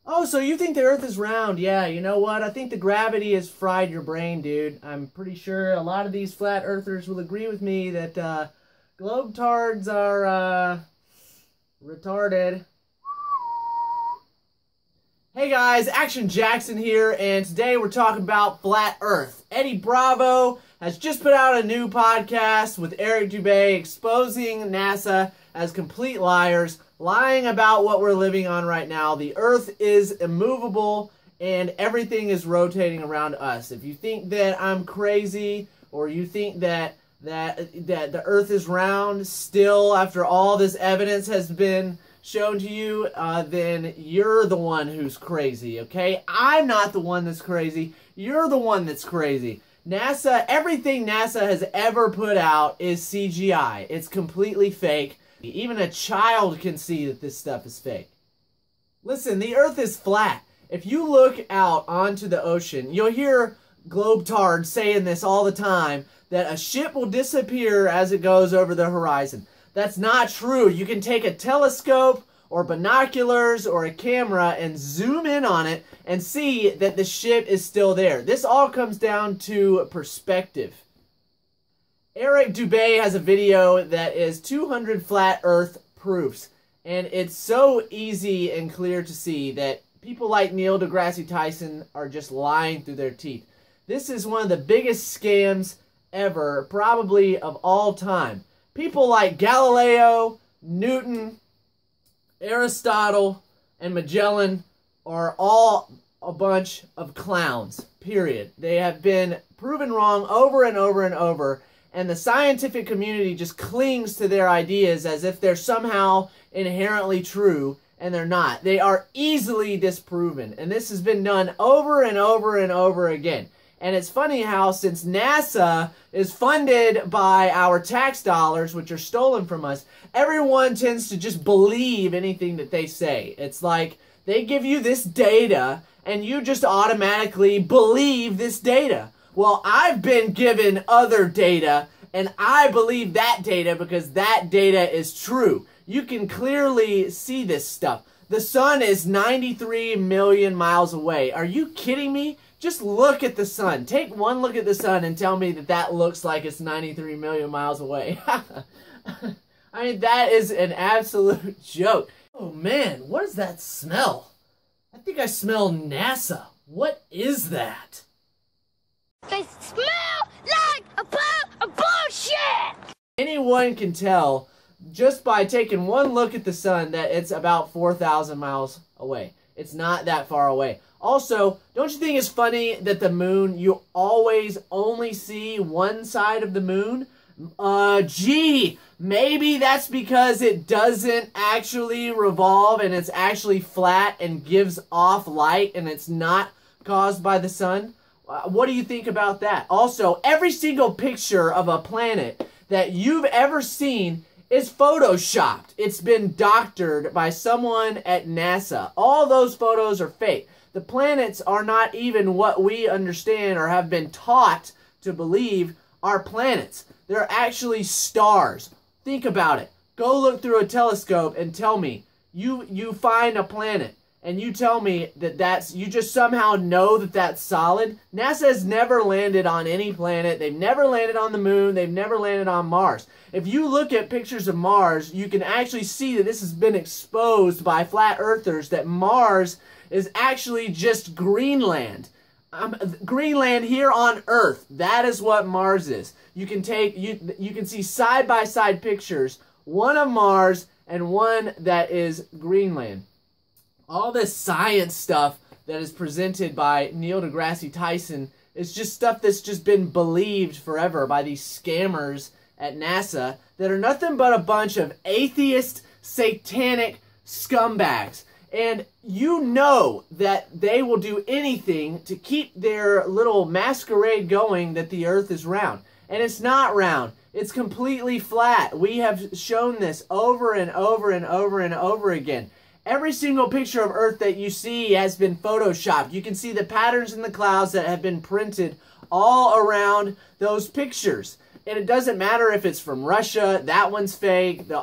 Oh, so you think the Earth is round? Yeah, you know what? I think the gravity has fried your brain, dude. I'm pretty sure a lot of these flat earthers will agree with me that globetards are retarded. Hey guys, Action Jackson here, and today we're talking about flat Earth. Eddie Bravo has just put out a new podcast with Eric Dubay exposing NASA as complete liars, lying about what we're living on right now. The Earth is immovable and everything is rotating around us. If you think that I'm crazy, or you think that the Earth is round still after all this evidence has been shown to you, then you're the one who's crazy, okay? I'm not the one that's crazy. You're the one that's crazy. NASA, everything NASA has ever put out is CGI. It's completely fake. Even a child can see that this stuff is fake. Listen, the Earth is flat. If you look out onto the ocean, you'll hear Globetards saying this all the time, that a ship will disappear as it goes over the horizon. That's not true. You can take a telescope or binoculars or a camera and zoom in on it and see that the ship is still there. This all comes down to perspective. Eric Dubay has a video that is 200 flat Earth proofs, and it's so easy and clear to see that people like Neil deGrasse Tyson are just lying through their teeth. This is one of the biggest scams ever, probably of all time. People like Galileo, Newton, Aristotle, and Magellan are all a bunch of clowns, period. They have been proven wrong over and over and over, and the scientific community just clings to their ideas as if they're somehow inherently true, and they're not. They are easily disproven, and this has been done over and over and over again. And it's funny how, since NASA is funded by our tax dollars, which are stolen from us, everyone tends to just believe anything that they say. It's like they give you this data, and you just automatically believe this data. Well, I've been given other data, and I believe that data because that data is true. You can clearly see this stuff. The sun is 93 million miles away. Are you kidding me? Just look at the sun. Take one look at the sun and tell me that that looks like it's 93 million miles away. I mean, that is an absolute joke. Oh man, what is that smell? I think I smell NASA. What is that? They smell like a pile of bullshit! Anyone can tell just by taking one look at the sun that it's about 4,000 miles away. It's not that far away. Also, don't you think it's funny that the moon, you always only see one side of the moon? Gee, maybe that's because it doesn't actually revolve and it's actually flat and gives off light and it's not caused by the sun? What do you think about that? Also, every single picture of a planet that you've ever seen is photoshopped. It's been doctored by someone at NASA. All those photos are fake. The planets are not even what we understand or have been taught to believe are planets. They're actually stars. Think about it. Go look through a telescope and tell me, you find a planet and you tell me that you just somehow know that that's solid. NASA has never landed on any planet. They've never landed on the moon. They've never landed on Mars. If you look at pictures of Mars, you can actually see that this has been exposed by flat earthers, that Mars is actually just Greenland. Greenland here on Earth. That is what Mars is. You can see side-by-side pictures, one of Mars and one that is Greenland. All this science stuff that is presented by Neil deGrasse Tyson is just stuff that's just been believed forever by these scammers at NASA that are nothing but a bunch of atheist, satanic scumbags. And you know that they will do anything to keep their little masquerade going that the Earth is round. And it's not round. It's completely flat. We have shown this over and over and over and over again. Every single picture of Earth that you see has been photoshopped. You can see the patterns in the clouds that have been printed all around those pictures. And it doesn't matter if it's from Russia, that one's fake. The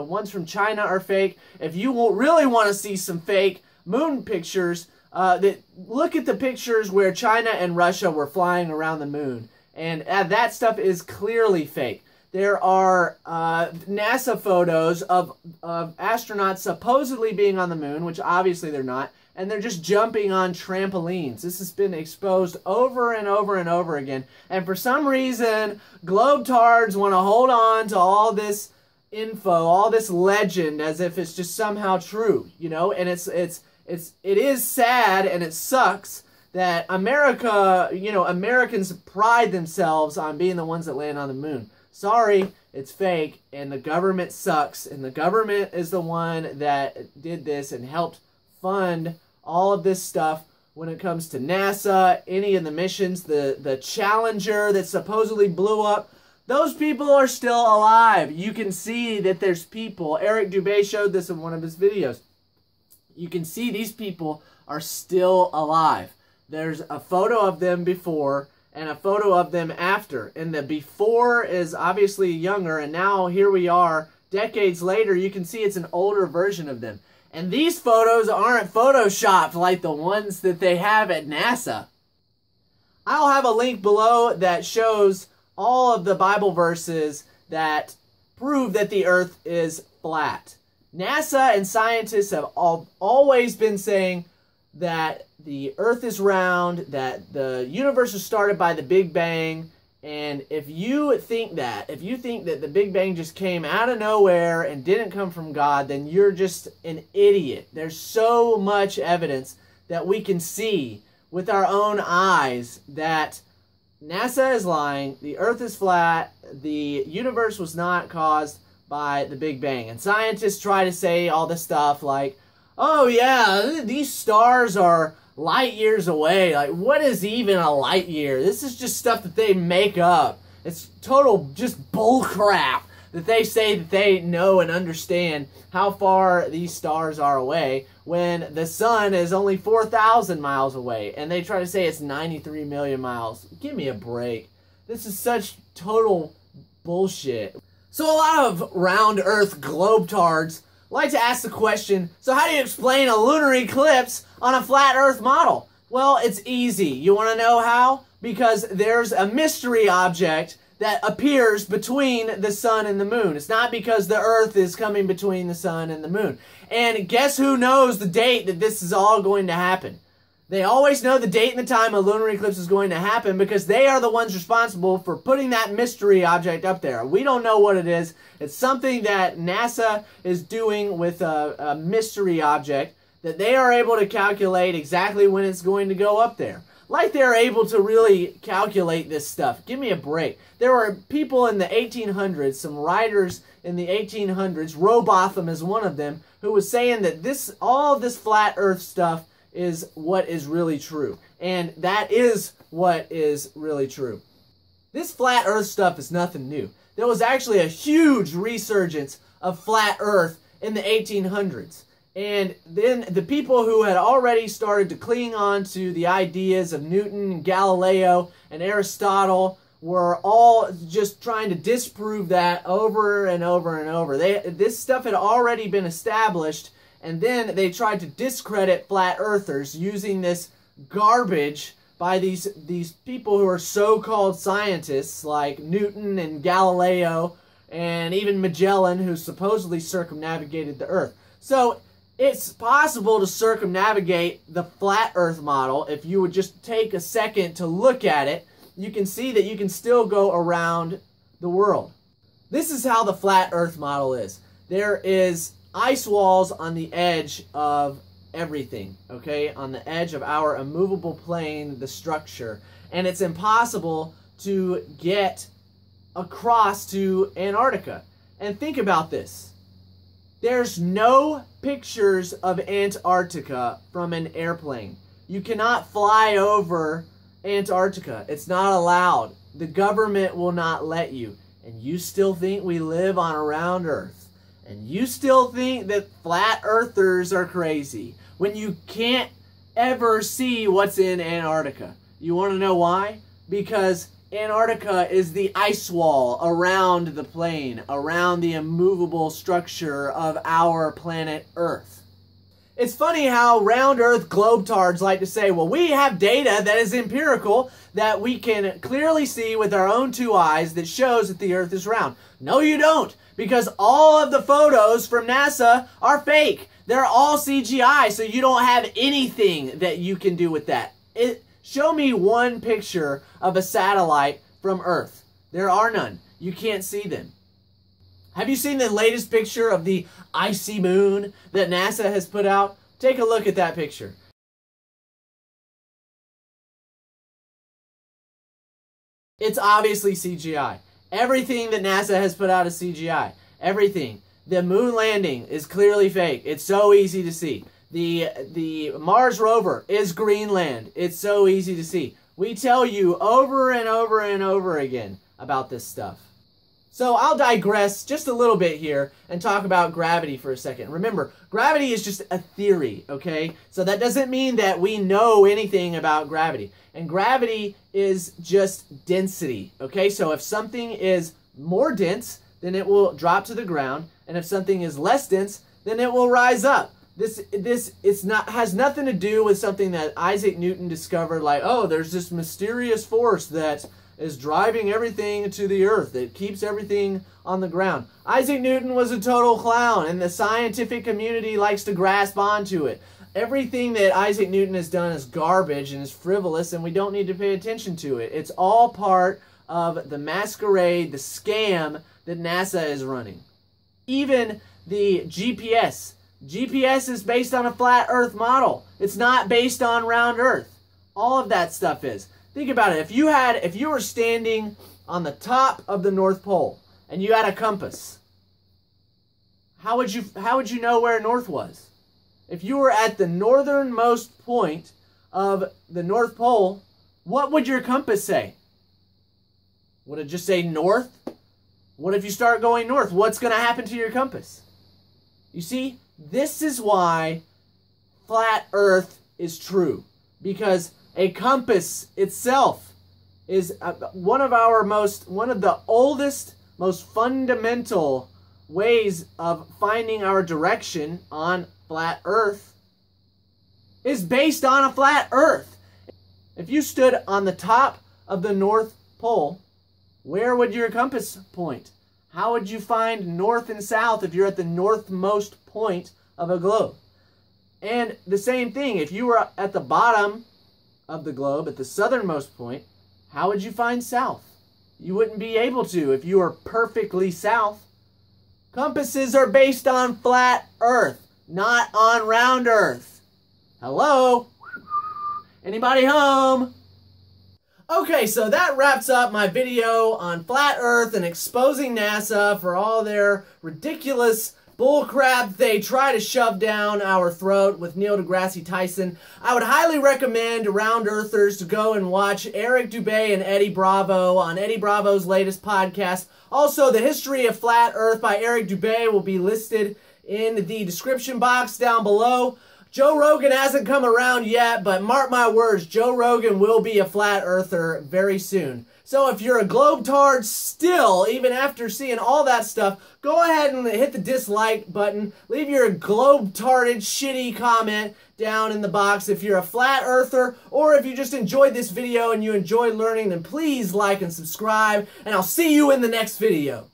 ones from China are fake. If you really want to see some fake, moon pictures that look at the pictures where China and Russia were flying around the moon. And that stuff is clearly fake. There are NASA photos of astronauts supposedly being on the moon, which obviously they're not, and they're just jumping on trampolines. This has been exposed over and over and over again. And for some reason, Globetards want to hold on to all this info, all this legend, as if it's just somehow true, you know? And it is sad, and it sucks that America, you know, Americans pride themselves on being the ones that land on the moon. Sorry, it's fake, and the government sucks, and the government is the one that did this and helped fund all of this stuff when it comes to NASA, any of the missions, the Challenger that supposedly blew up. Those people are still alive. You can see that there's people. Eric Dubay showed this in one of his videos. You can see these people are still alive. There's a photo of them before and a photo of them after. And the before is obviously younger, and now here we are, decades later, you can see it's an older version of them. And these photos aren't photoshopped like the ones that they have at NASA. I'll have a link below that shows all of the Bible verses that prove that the earth is flat. NASA and scientists have always been saying that the earth is round, that the universe was started by the Big Bang, and if you think that the Big Bang just came out of nowhere and didn't come from God, then you're just an idiot. There's so much evidence that we can see with our own eyes that NASA is lying, the earth is flat, the universe was not caused by the Big Bang. And scientists try to say all this stuff like, oh yeah, these stars are light years away. Like, what is even a light year? This is just stuff that they make up. It's total just bull crap that they say that they know and understand how far these stars are away when the sun is only 4,000 miles away, and they try to say it's 93 million miles. Give me a break. This is such total bullshit. So a lot of round earth globetards like to ask the question, so how do you explain a lunar eclipse on a flat earth model? Well, it's easy. You want to know how? Because there's a mystery object that appears between the sun and the moon. It's not because the earth is coming between the sun and the moon. And guess who knows the date that this is all going to happen? They always know the date and the time a lunar eclipse is going to happen because they are the ones responsible for putting that mystery object up there. We don't know what it is. It's something that NASA is doing with a mystery object that they are able to calculate exactly when it's going to go up there. Like they're able to really calculate this stuff. Give me a break. There were people in the 1800s, some writers in the 1800s, Robotham is one of them, who was saying that all of this flat earth stuff is what is really true. And that is what is really true. This flat earth stuff is nothing new. There was actually a huge resurgence of flat earth in the 1800s. And then the people who had already started to cling on to the ideas of Newton and Galileo and Aristotle were all just trying to disprove that over and over and over. This stuff had already been established, and then they tried to discredit flat earthers using this garbage by these people who are so-called scientists like Newton and Galileo and even Magellan, who supposedly circumnavigated the earth. So it's possible to circumnavigate the flat earth model. If you would just take a second to look at it, you can see that you can still go around the world. This is how the flat earth model is. There is ice walls on the edge of everything, okay? On the edge of our immovable plane, the structure. And it's impossible to get across to Antarctica. And think about this. There's no pictures of Antarctica from an airplane. You cannot fly over Antarctica. It's not allowed. The government will not let you. And you still think we live on a round earth. And you still think that flat earthers are crazy when you can't ever see what's in Antarctica. You want to know why? Because Antarctica is the ice wall around the plane, around the immovable structure of our planet Earth. It's funny how round earth globetards like to say, well, we have data that is empirical that we can clearly see with our own two eyes that shows that the earth is round. No, you don't, because all of the photos from NASA are fake. They're all CGI, so you don't have anything that you can do with that. Show me one picture of a satellite from Earth. There are none. You can't see them. Have you seen the latest picture of the icy moon that NASA has put out? Take a look at that picture. It's obviously CGI. Everything that NASA has put out is CGI. Everything. The moon landing is clearly fake. It's so easy to see. The Mars rover is Greenland. It's so easy to see. We tell you over and over and over again about this stuff. So I'll digress just a little bit here and talk about gravity for a second. Remember, gravity is just a theory, okay? So that doesn't mean that we know anything about gravity. And gravity is just density, okay? So if something is more dense, then it will drop to the ground. And if something is less dense, then it will rise up. This has nothing to do with something that Isaac Newton discovered, like, oh, there's this mysterious force that is driving everything to the earth, that keeps everything on the ground. Isaac Newton was a total clown, and the scientific community likes to grasp onto it. Everything that Isaac Newton has done is garbage and is frivolous, and we don't need to pay attention to it. It's all part of the masquerade, the scam that NASA is running. Even the GPS. GPS is based on a flat earth model. It's not based on round earth. All of that stuff is. Think about it. If you were standing on the top of the North Pole and you had a compass, how would you know where north was? If you were at the northernmost point of the North Pole, what would your compass say? Would it just say north? What if you start going north? What's going to happen to your compass? You see, this is why flat earth is true, because a compass itself is one of the oldest, most fundamental ways of finding our direction on flat earth is based on a flat earth. If you stood on the top of the North Pole, where would your compass point? How would you find north and south if you're at the northmost point of a globe? And the same thing, if you were at the bottom of the globe, at the southernmost point, how would you find south? You wouldn't be able to if you were perfectly south. Compasses are based on flat earth, not on round earth. Hello? Anybody home? Okay, so that wraps up my video on flat earth and exposing NASA for all their ridiculous bullcrap they try to shove down our throat with Neil deGrasse Tyson. I would highly recommend round earthers to go and watch Eric Dubay and Eddie Bravo on Eddie Bravo's latest podcast. Also, the history of flat earth by Eric Dubay will be listed in the description box down below. Joe Rogan hasn't come around yet, but mark my words, Joe Rogan will be a flat earther very soon. So if you're a globetard still, even after seeing all that stuff, go ahead and hit the dislike button. Leave your globetarded shitty comment down in the box. If you're a flat earther, or if you just enjoyed this video and you enjoyed learning, then please like and subscribe, and I'll see you in the next video.